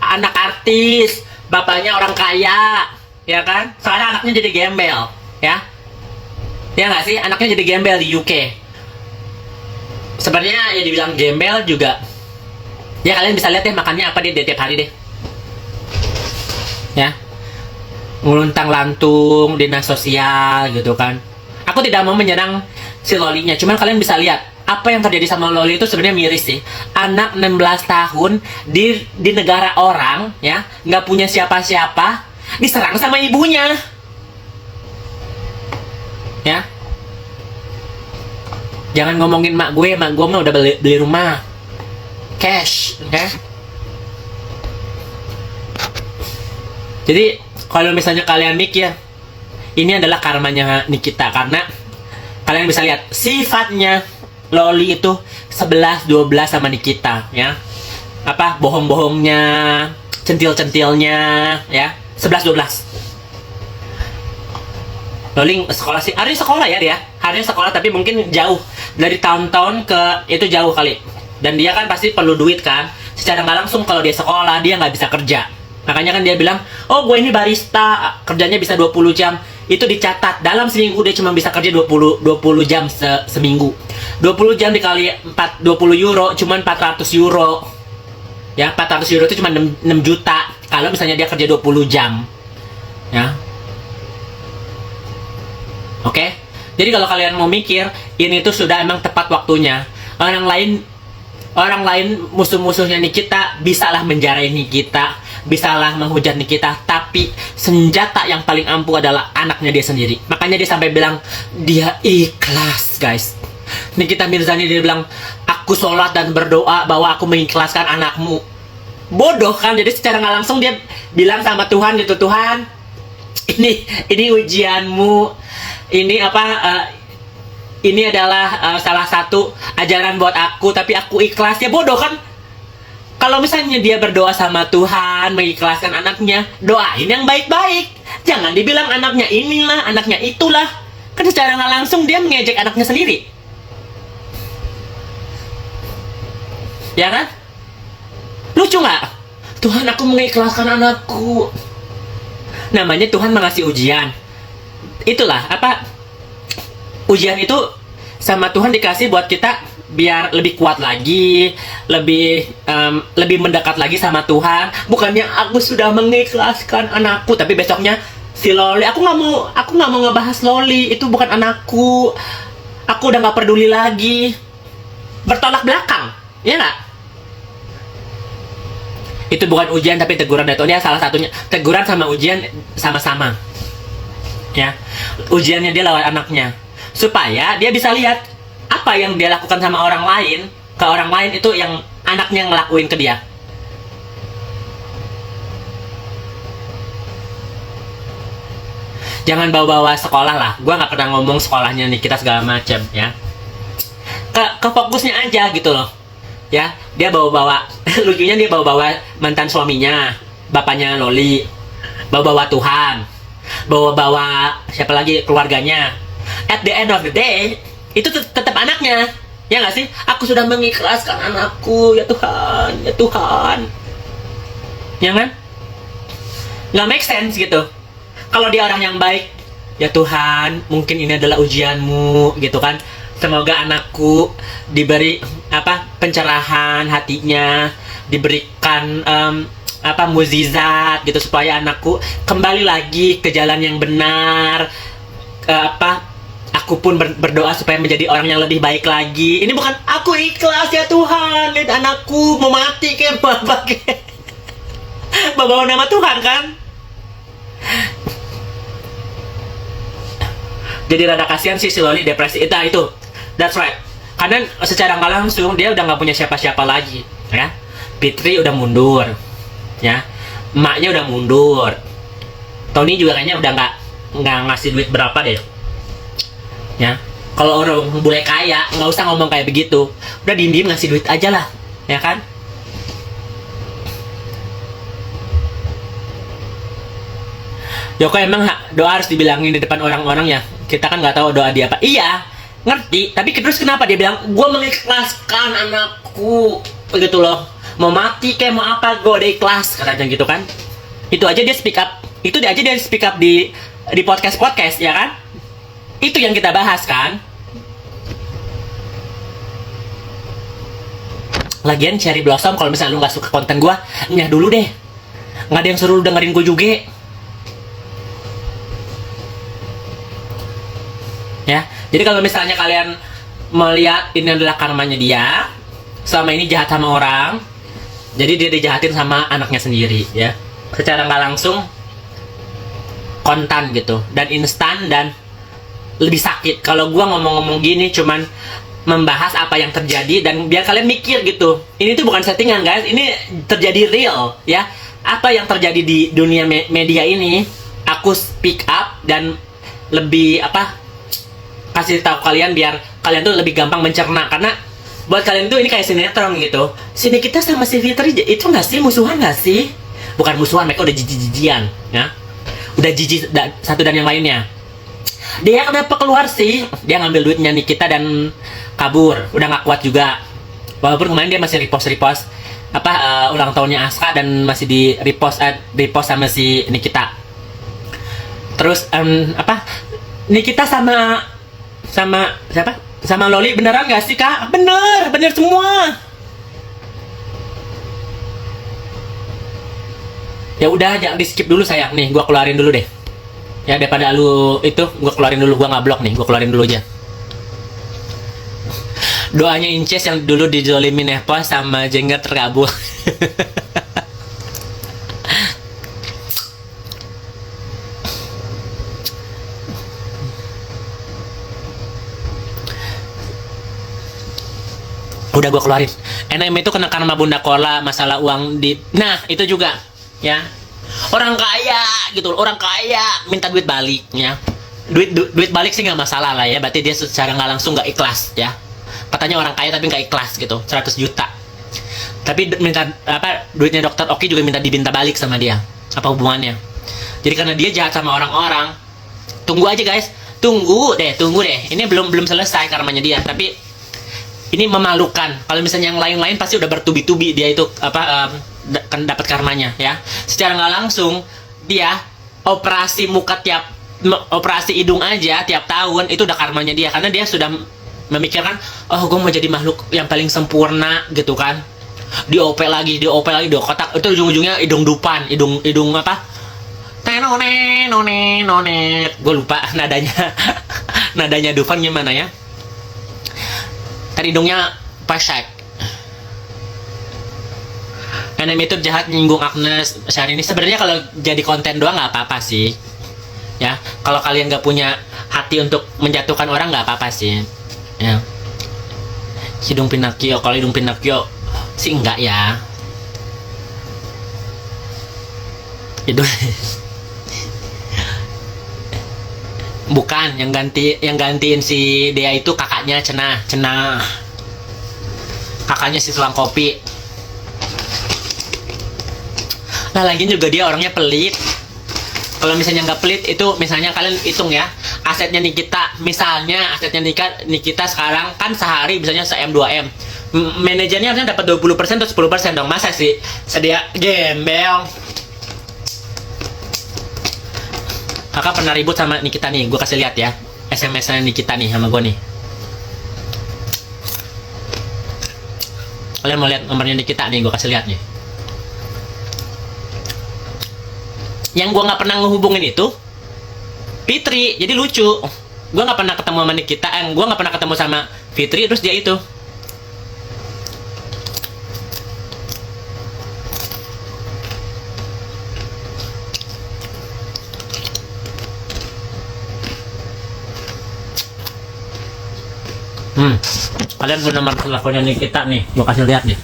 anak artis, bapaknya orang kaya, ya kan. Sekarang anaknya jadi gembel, ya. Ya nggak sih, anaknya jadi gembel di UK. Sebenarnya ya dibilang gembel juga, ya kalian bisa lihat deh makannya apa dia tiap hari deh, ya. Ngeluntang lantung dinas sosial gitu kan. Aku tidak mau menyerang si Lolinya, cuman kalian bisa lihat apa yang terjadi sama Loli itu sebenarnya miris sih. Anak 16 tahun di negara orang ya, nggak punya siapa-siapa, diserang sama ibunya. Ya. Jangan ngomongin mak gue mah udah beli rumah. Cash, oke? Okay? Jadi, kalau misalnya kalian mikir ini adalah karmanya Nikita, karena kalian bisa lihat sifatnya Loli itu 11-12 sama Nikita, ya. Apa bohong-bohongnya, centil-centilnya, ya. 11-12. Loli sekolah sih, hari sekolah ya dia. Hari sekolah tapi mungkin jauh dari tahun-tahun ke itu jauh kali. Dan dia kan pasti perlu duit kan. Secara nggak langsung kalau dia sekolah dia nggak bisa kerja. Makanya kan dia bilang, oh gue ini barista, kerjanya bisa 20 jam. Itu dicatat, dalam seminggu dia cuma bisa kerja 20 jam seminggu. 20 jam dikali 20 euro, cuma 400 euro. Ya, 400 euro itu cuma 6 juta. Kalau misalnya dia kerja 20 jam. Ya. Oke? Jadi kalau kalian mau mikir, ini tuh sudah emang tepat waktunya. Orang lain musuh-musuhnya Nikita bisalah menjarain Nikita, bisalah menghujat Nikita, tapi senjata yang paling ampuh adalah anaknya dia sendiri. Makanya dia sampai bilang dia ikhlas, guys. Nikita Mirzani dia bilang, aku sholat dan berdoa bahwa aku mengikhlaskan anakmu. Bodoh kan? Jadi secara nggak langsung dia bilang sama Tuhan gitu, Tuhan, ini ujianmu. Ini ini adalah salah satu ajaran buat aku, tapi aku ikhlas. Ya bodoh kan? Kalau misalnya dia berdoa sama Tuhan, mengikhlaskan anaknya, doain yang baik-baik. Jangan dibilang anaknya inilah, anaknya itulah. Kan secara nggak langsung dia mengejek anaknya sendiri. Ya kan? Lucu nggak? Tuhan, aku mengikhlaskan anakku. Namanya Tuhan mengasih ujian. Itulah ujian itu sama Tuhan dikasih buat kita biar lebih kuat lagi, lebih mendekat lagi sama Tuhan. Bukannya aku sudah mengikhlaskan anakku, tapi besoknya si Loli, aku nggak mau ngebahas Loli, itu bukan anakku, aku udah nggak peduli lagi. Bertolak belakang, ya nggak? Itu bukan ujian tapi teguran dari Tuhan. Ya, salah satunya teguran sama ujian sama-sama. Ya, ujiannya dia lewat anaknya supaya dia bisa lihat apa yang dia lakukan sama orang lain ke orang lain itu yang anaknya ngelakuin ke dia. Jangan bawa-bawa sekolah lah. Gua nggak pernah ngomong sekolahnya nih kita segala macam, ya. Ke fokusnya aja gitu loh. Ya, dia bawa-bawa lucunya dia bawa-bawa mantan suaminya, bapaknya Loli, bawa-bawa Tuhan, bawa-bawa siapa lagi, keluarganya. At the end of the day itu tetap anaknya, ya nggak sih? Aku sudah mengikhlaskan anakku, ya Tuhan, ya Tuhan, ya kan? Nggak make sense gitu. Kalau dia orang yang baik, ya Tuhan, mungkin ini adalah ujianmu, gitu kan? Semoga anakku diberi pencerahan hatinya, diberikan mukjizat gitu supaya anakku kembali lagi ke jalan yang benar. Aku pun berdoa supaya menjadi orang yang lebih baik lagi. Ini bukan aku ikhlas ya Tuhan, lihat anakku mau mati kayak bapak kayak bawa nama Tuhan kan. Jadi rada kasihan sih si Loli depresi itu. That's right. Karena secara nggak langsung dia udah nggak punya siapa-siapa lagi, ya. Fitri udah mundur, ya. Emaknya udah mundur. Tony juga kayaknya udah nggak ngasih duit berapa deh, ya. Kalau orang boleh kaya nggak usah ngomong kayak begitu. Udah diem-diem ngasih duit aja lah, ya kan. Joko emang doa harus dibilangin di depan orang-orang ya. Kita kan nggak tahu doa dia apa. Iya, ngerti. Tapi terus kenapa dia bilang gue mengikhlaskan anakku, begitu loh. Mau mati kayak mau apa, gue udah ikhlas katanya gitu kan. Itu aja dia speak up. Itu dia aja dia speak up di podcast ya kan. Itu yang kita bahas kan. Lagian Cherry Blossom kalau misalnya lu nggak suka konten gue, nyah dulu deh. Nggak ada yang suruh lu dengerin gue juga. Ya, jadi kalau misalnya kalian melihat ini adalah karmanya dia. Selama ini jahat sama orang, jadi dia dijahatin sama anaknya sendiri ya. Secara nggak langsung, kontan gitu, dan instan, dan lebih sakit. Kalau gua ngomong-ngomong gini cuman membahas apa yang terjadi dan biar kalian mikir gitu. Ini tuh bukan settingan guys, ini terjadi real ya. Apa yang terjadi di dunia media ini, aku speak up dan lebih kasih tahu kalian biar kalian tuh lebih gampang mencerna. Karena buat kalian tuh ini kayak sinetron gitu. Sini kita sama si Fitri itu nggak sih musuhan nggak sih? Bukan musuhan, mereka udah jijik-jijian ya. Udah jijik satu dan yang lainnya. Dia kenapa keluar sih? Dia ngambil duitnya Nikita dan kabur. Udah nggak kuat juga. Walaupun kemarin dia masih repost ulang tahunnya Aska dan masih di repost sama si Nikita. Terus Nikita sama siapa? Sama Loli beneran nggak sih kak? Bener semua. Ya udah, jangan di skip dulu sayang. Nih, gua keluarin dulu deh. Ya daripada lu itu, gua keluarin dulu. Gua nggak blok nih, gua keluarin dulu aja. Doanya Inces yang dulu dizolimin Eva sama Jengger terkabul. Udah gua keluarin. NM itu kena karma Bunda Kola, masalah uang di. Nah, itu juga ya. Orang kaya gitu, orang kaya minta duit balik ya. Duit balik sih nggak masalah lah ya. Berarti dia secara nggak langsung nggak ikhlas ya. Katanya orang kaya tapi nggak ikhlas gitu, 100 juta. Tapi minta duitnya dokter Oki juga dibinta balik sama dia. Apa hubungannya? Jadi karena dia jahat sama orang-orang. Tunggu aja guys, tunggu deh. Ini belum selesai karmanya dia, tapi ini memalukan. Kalau misalnya yang lain-lain pasti udah bertubi-tubi dia itu kan dapat karmanya ya. Secara nggak langsung dia operasi operasi hidung aja tiap tahun itu udah karmanya dia, karena dia sudah memikirkan, oh gue mau jadi makhluk yang paling sempurna gitu kan. Di OP lagi di kotak itu ujung-ujungnya hidung dupan, hidung nonet. Gue lupa nadanya Dufan gimana ya. Tadi hidungnya pasek. NM itu jahat nyinggung Agnes Syahrini. Sebenarnya kalau jadi konten doang nggak apa-apa sih ya. Kalau kalian nggak punya hati untuk menjatuhkan orang nggak apa-apa sih ya. Hidung Pinocchio, kalau hidung Pinocchio sih enggak ya. Hidung bukan yang gantiin si Dea itu kakaknya Cenah. Kakaknya si Selang Kopi. Nah lagi juga dia orangnya pelit. Kalau misalnya nggak pelit itu, misalnya kalian hitung ya, asetnya Nikita, misalnya asetnya Nikita sekarang kan sehari misalnya se-M 2M, manajernya harusnya dapat 20% atau 10% dong. Masa sih sedia gembel. Kakak pernah ribut sama Nikita nih, gue kasih lihat ya SMS-nya Nikita nih sama gue nih. Kalian mau lihat nomornya Nikita nih, gue kasih lihat nih. Yang gue nggak pernah ngehubungin itu Fitri, jadi lucu. Gue nggak pernah ketemu sama Nikita, gue nggak pernah ketemu sama Fitri, terus dia itu. Kalian punya nomor teleponnya Nikita nih, gue kasih lihat nih.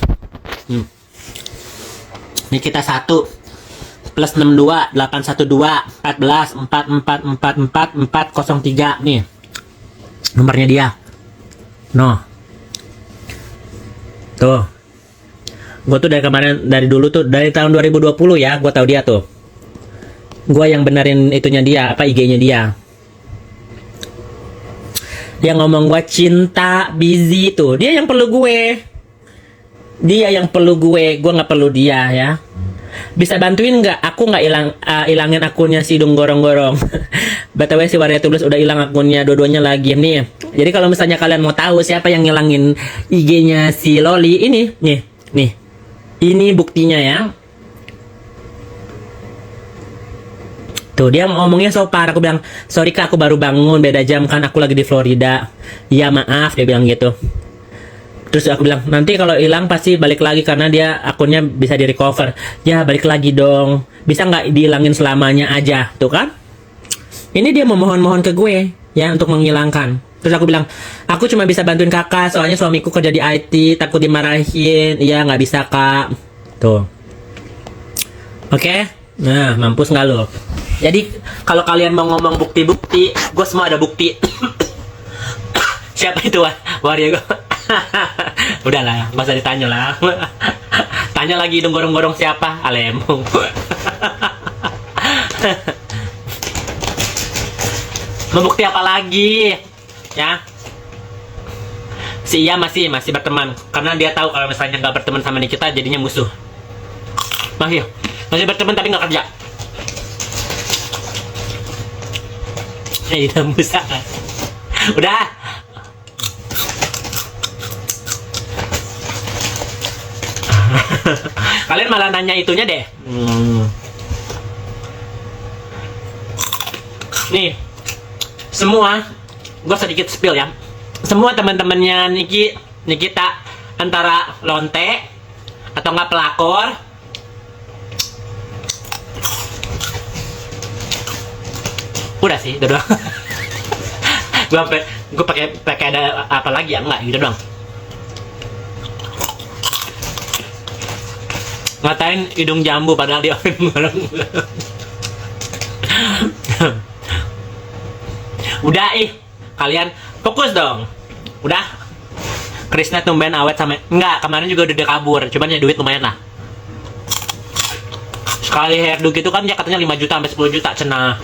Nikita 1 plus 62 812 14 4444 403 nih nomornya dia. Tuh, gue tuh dari dulu tuh dari tahun 2020 ya, gue tahu dia tuh. Gue yang benerin itunya dia, IG-nya dia. Dia ngomong gue cinta busy tuh, dia yang perlu gue. Dia yang perlu gue nggak perlu dia ya. Bisa bantuin nggak? Aku nggak ilangin akunnya si Dung Gorong-Gorong. BTW si Waria Tulus udah hilang akunnya dua-duanya lagi nih. Jadi kalau misalnya kalian mau tahu siapa yang ngilangin IG-nya si Loli ini, nih. Ini buktinya ya. Tuh dia ngomongnya sopan. Aku bilang, sorry kak, aku baru bangun, beda jam kan, aku lagi di Florida. Ya maaf, dia bilang gitu. Terus aku bilang, nanti kalau hilang pasti balik lagi karena dia akunnya bisa di recover. Ya balik lagi dong. Bisa nggak dihilangin selamanya aja, tuh kan? Ini dia memohon-mohon ke gue ya untuk menghilangkan. Terus aku bilang, aku cuma bisa bantuin kakak soalnya suamiku kerja di IT, takut dimarahin. Iya nggak bisa kak. Tuh. Oke? Nah, mampus nggak lo? Jadi kalau kalian mau ngomong bukti-bukti, gue semua ada bukti. Siapa itu waria gue? Udahlah, nggak usah ditanya lah. Tanya lagi hidung gorong-gorong siapa? Alemu. Membukti apa lagi? Ya. Si Iya masih berteman karena dia tahu kalau misalnya nggak berteman sama Nikita jadinya musuh. Masih berteman tapi nggak kerja. Tidak bisa. Udah. Kalian malah nanya itunya deh. Nih, semua, gue sedikit spill ya. Semua teman-temannya Nikita antara lonte atau nggak pelakor. Udah sih, udah doang. gue pakai ada apa lagi ya? Enggak, gitu doang. Ngatain hidung jambu padahal dia orang. Udah kalian fokus dong. Udah. Krisna tumben awet sama enggak, kemarin juga udah kabur, cuman ya duit lumayan lah. Sekali hairdo gitu kan dia katanya 5 juta sampai 10 juta cenah.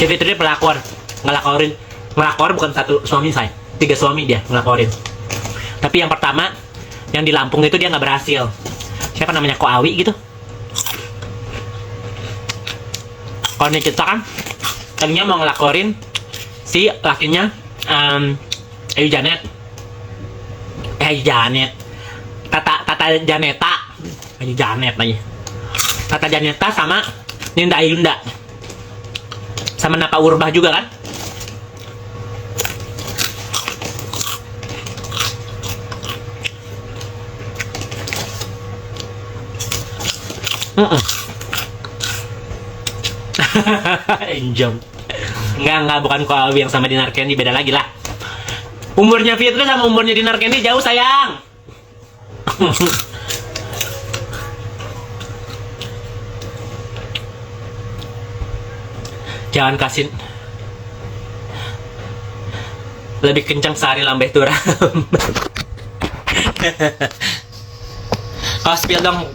Si Fitri pelakor, ngelakor bukan satu suami saya, 3 suami dia ngelakorin. Tapi yang pertama, yang di Lampung itu dia nggak berhasil. Siapa namanya, Ko Awi gitu. Kalau Nikita kan, tadinya mau ngelakorin si lakinya Ayu Janet, Tata Janeta, Ayu Janet lagi. Tata Janeta sama Ninda Ayunda. Sama Napa Urbah juga kan? Enjom. Enggak, bukan Ko Awi yang sama Dinar Candy, beda lagi lah. Umurnya Fitri sama umurnya Dinar Candy jauh sayang. Jangan kasih lebih kencang sehari lambeh turam. Kau spill dong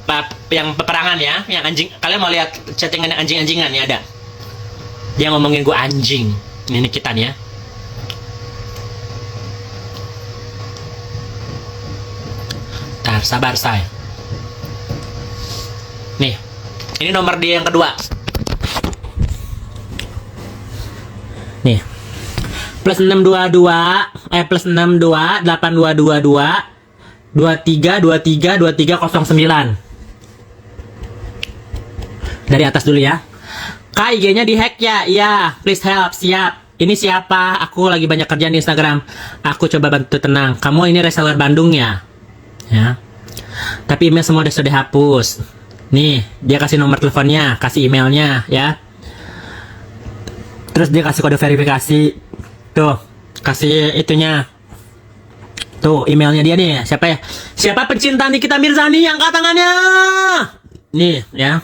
yang peperangan ya, yang anjing. Kalian mau lihat chattingan yang anjing-anjingan ya, ada. Dia ngomongin gue anjing. Ini kita nih ya. Ntar sabar saya. Nih, ini nomor dia yang kedua. Nih. Plus 622 plus 62 8222 23232309. Dari atas dulu ya. Kak, IG-nya dihack ya? Iya, please help. Siap. Ini siapa? Aku lagi banyak kerjaan di Instagram. Aku coba bantu, tenang. Kamu ini reseller Bandung ya? Ya. Tapi email semua sudah dihapus. Nih, dia kasih nomor teleponnya, kasih emailnya ya. Terus dia kasih kode verifikasi. Tuh, kasih itunya. Tuh, emailnya dia nih. Siapa ya? Siapa pencinta Nikita Mirzani yang angkat tangannya? Nih, ya.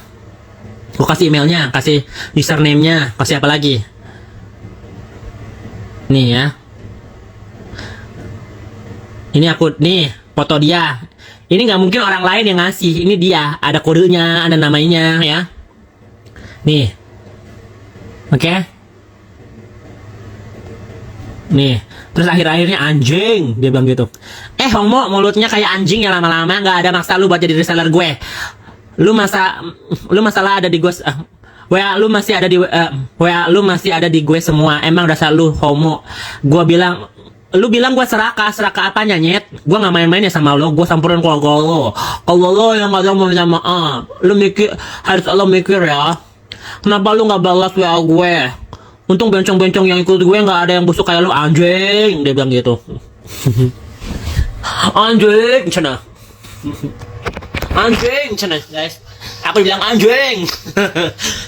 Gue kasih emailnya, kasih username-nya, kasih apa lagi? Nih ya. Ini aku, nih, foto dia. Ini nggak mungkin orang lain yang ngasih. Ini dia, ada kodenya, ada namanya, ya. Nih. Oke. Nih, terus akhir-akhirnya anjing, dia bilang gitu. Homo, mulutnya kayak anjing ya lama-lama, nggak ada maksa lu buat jadi reseller gue. Lu masalah ada di gue. WA lu masih ada di WA lu masih ada di gue semua. Emang dasar lu homo. Gua bilang, lu bilang gue serakah apanya nyet? Gue nggak main-main ya sama lo. Gue samperin kalau lo yang nggak mau minta maaf. Lu mikir, harus lo mikir ya. Kenapa lu nggak balas WA gue? Untung bencong-bencong yang ikut gue nggak ada yang busuk kayak lu, anjing. Dia bilang gitu. Anjing, cina. Anjing, cina, guys. Aku bilang anjing.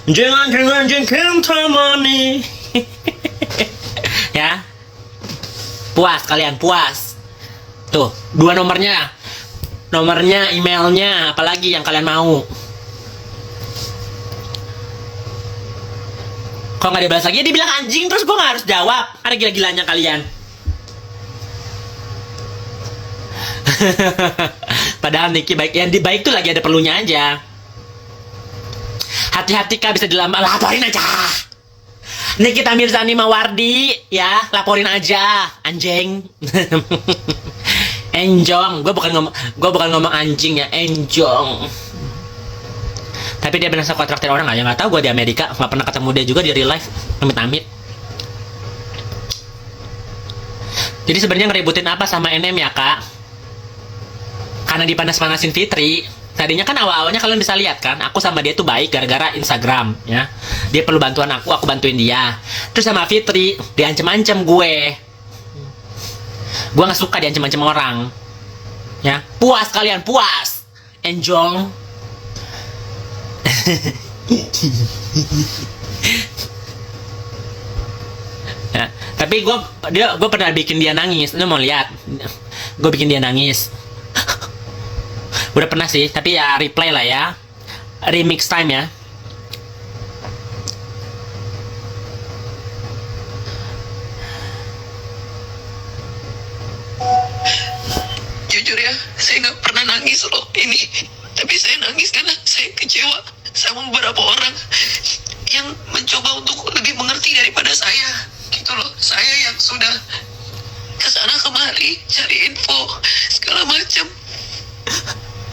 Anjing, kentamani. Ya. Puas kalian, puas. Tuh, 2 nomornya. Nomornya, emailnya, apalagi yang kalian mau. Kok nggak dibalas lagi? Dia bilang anjing, terus gue nggak harus jawab. Ada gila-gilanya kalian. Padahal Niki baik, yang di baik tuh lagi ada perlunya aja. Hati-hati Kak, bisa laporin aja. Nikita Mirzani Mawardi, ya laporin aja, anjing. Enjong, gue bukan ngomong anjing ya, enjong. Tapi dia benar suka traktir orang nggak tahu, gue di Amerika nggak pernah ketemu dia juga di real life, amit-amit. Jadi sebenarnya ngeributin apa sama NM ya Kak? Karena dipanas-panasin Fitri. Tadinya kan awal-awalnya kalian bisa lihat kan, aku sama dia tuh baik gara-gara Instagram ya. Dia perlu bantuan aku bantuin dia. Terus sama Fitri, diancem-ancem gue. Gue nggak suka diancem-ancem orang. Ya, puas kalian, puas. Enjong. Ya, tapi gue pernah bikin dia nangis. Lu mau lihat? Gue bikin dia nangis. Udah pernah sih, tapi ya replay lah ya. Remix time ya. Jujur ya, saya nggak pernah nangis loh ini. Tapi saya nangis karena saya kecewa sama beberapa orang yang mencoba untuk lebih mengerti daripada saya. Gitu loh, saya yang sudah kesana kemari cari info segala macam.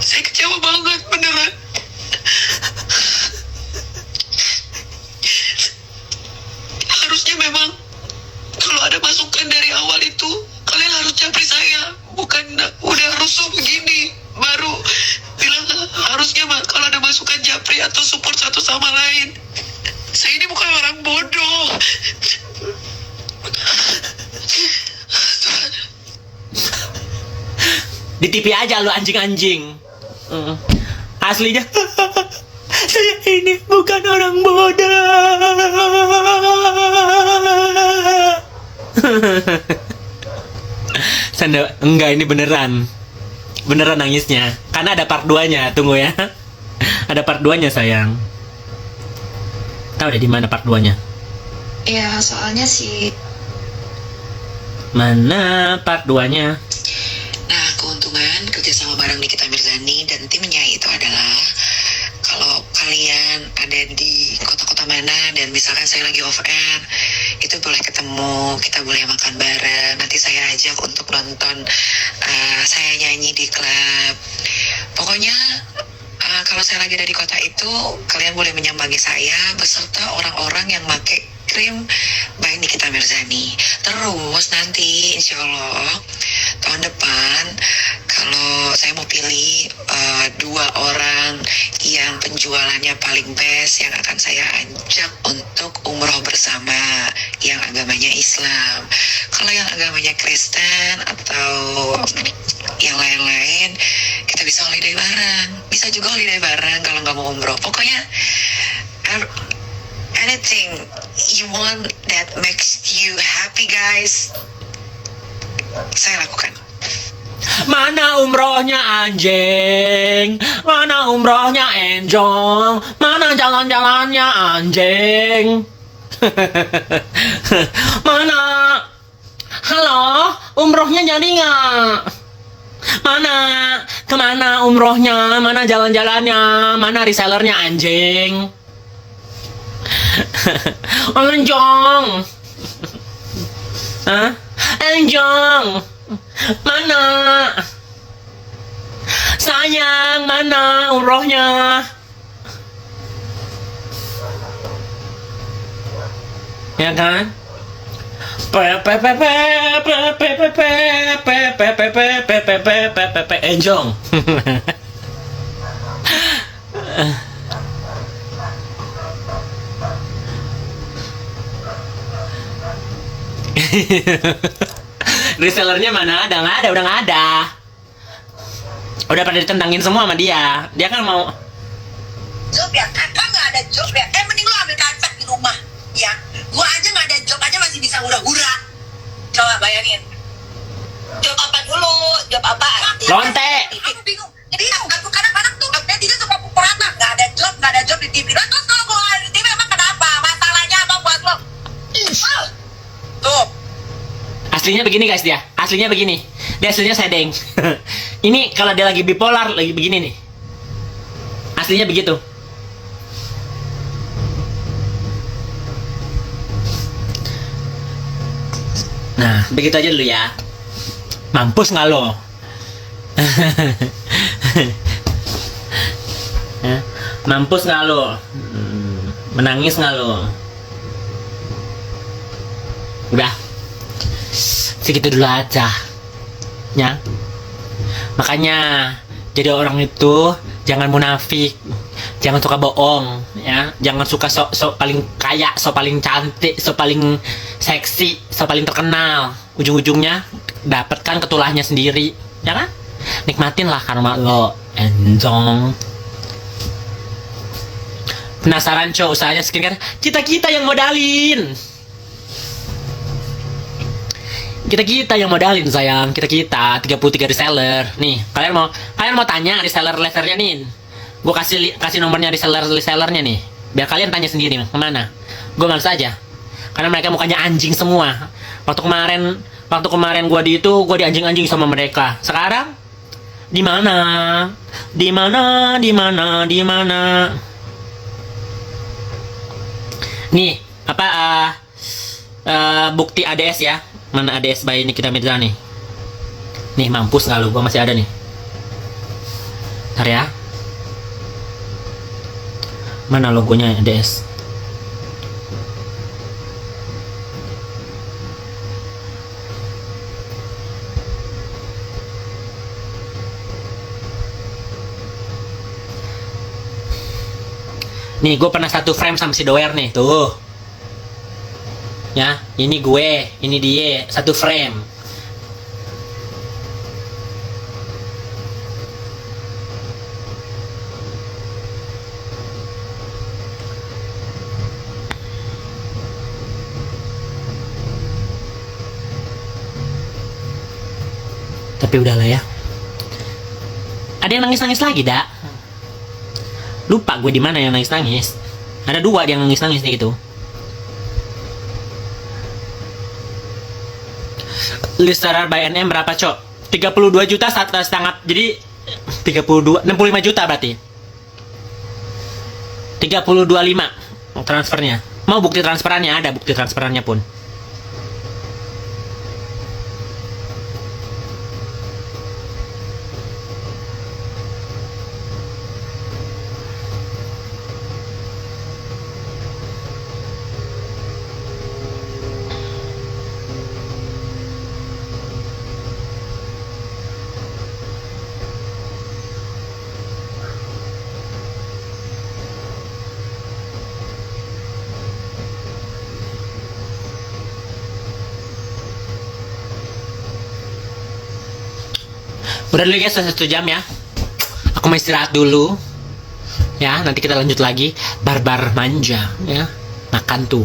Saya kecewa banget beneran. Harusnya memang kalau ada masukan dari awal itu kalian harus capri saya, bukan udah rusuh begini baru bilang. Harusnya kalau ada masukan japri atau support satu sama lain. Saya ini bukan orang bodoh. Di TV aja lu anjing-anjing. Aslinya saya ini bukan orang bodoh. Enggak, ini beneran nangisnya. Karena ada part 2-nya, tunggu ya. Ada part 2-nya sayang. Tahu deh di mana part 2-nya? Ya soalnya sih. Mana part 2-nya? Nah, keuntungan kerjasama bareng Nikita Mirzani dan timnya itu adalah kalau kalian ada di kota-kota mana dan misalkan saya lagi off air, itu boleh ketemu, kita boleh makan bareng. Nanti saya ajak untuk nonton saya nyanyi di klub. Pokoknya kalau saya lagi ada di kota itu, kalian boleh menyambangi saya beserta orang-orang yang pakai krim by Nikita Mirzani. Terus nanti insya Allah tahun depan kalau saya mau pilih 2 orang yang penjualannya paling best yang akan saya ajak untuk umroh bersama yang agamanya Islam. Kalau yang agamanya Kristen atau yang lain-lain, kita bisa holiday bareng. Bisa juga holiday bareng kalau nggak mau umroh. Pokoknya anything you want that makes you happy guys, saya lakukan. Mana umrohnya anjing? Mana umrohnya enjong? Mana jalan-jalannya anjing? Mana? Halo, umrohnya jadi nggak? Mana? Kemana umrohnya? Mana jalan-jalannya? Mana resellernya anjing? Enjong. Hah? Enjong. Mana? Sayang, mana umrohnya? Ya kan? Enjong. Resellernya mana ada? Nggak ada, udah nggak ada. Udah pada ditendangin semua sama dia. Dia kan mau Job ya, kakak nggak ada job ya. Mending lo ambil kaca di rumah, ya. Gua aja nggak ada job aja masih bisa hura-hura. Coba bayangin. Job apa dulu? Job apa? lonte. Aku bingung. Jadi aku kadang-kadang tuh dia suka pukul rata. Nggak ada job di TV. Lah terus kalau gua ada di TV emang kenapa? Masalahnya apa buat lo? Tuh. Aslinya begini guys dia. Aslinya begini. Dia aslinya sedeng. Ini kalau dia lagi bipolar lagi begini nih. Aslinya begitu. Nah, begitu aja dulu ya. Mampus nggak lo? Hah? Mampus nggak lo? Menangis nggak lo? Udah. Segitu dulu aja. Ya. Makanya jadi orang itu jangan munafik. Jangan suka bohong, ya. Jangan suka sok paling kaya, sok paling cantik, sok paling seksi, sok paling terkenal. Ujung-ujungnya dapatkan ketulahnya sendiri, ya kan? Nikmatin lah karma lo, enjong. Penasaran cowok usahanya skincare? Kita yang modalin. Kita yang modalin sayang. Kita 33 reseller. Nih, kalian mau tanya reseller-resellernya nih. Gue kasih nomornya resellernya nih. Biar kalian tanya sendiri kemana. Gue males aja. Karena mereka mukanya anjing semua. Waktu kemarin gue gue dianjing-anjing sama mereka. Sekarang di mana? Nih, apa bukti ADS ya. Mana ADS by Nikita Mirzani? Nih, mampus nggak lu? Gue masih ada nih. Ntar ya. Mana logonya ADS? Nih, gue pernah satu frame sama si Doer nih, tuh. Ya, ini gue, ini dia, satu frame. Tapi udahlah ya. Ada yang nangis-nangis lagi, dak? Lupa gue di mana yang nangis-nangis. Ada 2 yang nangis-nangis nih gitu. Listener by NM berapa, Cok? 32 juta setengah. Jadi 65 juta berarti. 32,5 transfernya. Mau bukti transferannya? Ada bukti transferannya pun. Udah dulu guys, 1 jam ya. Aku mau istirahat dulu. Ya, nanti kita lanjut lagi. Barbar manja ya. Makan tuh.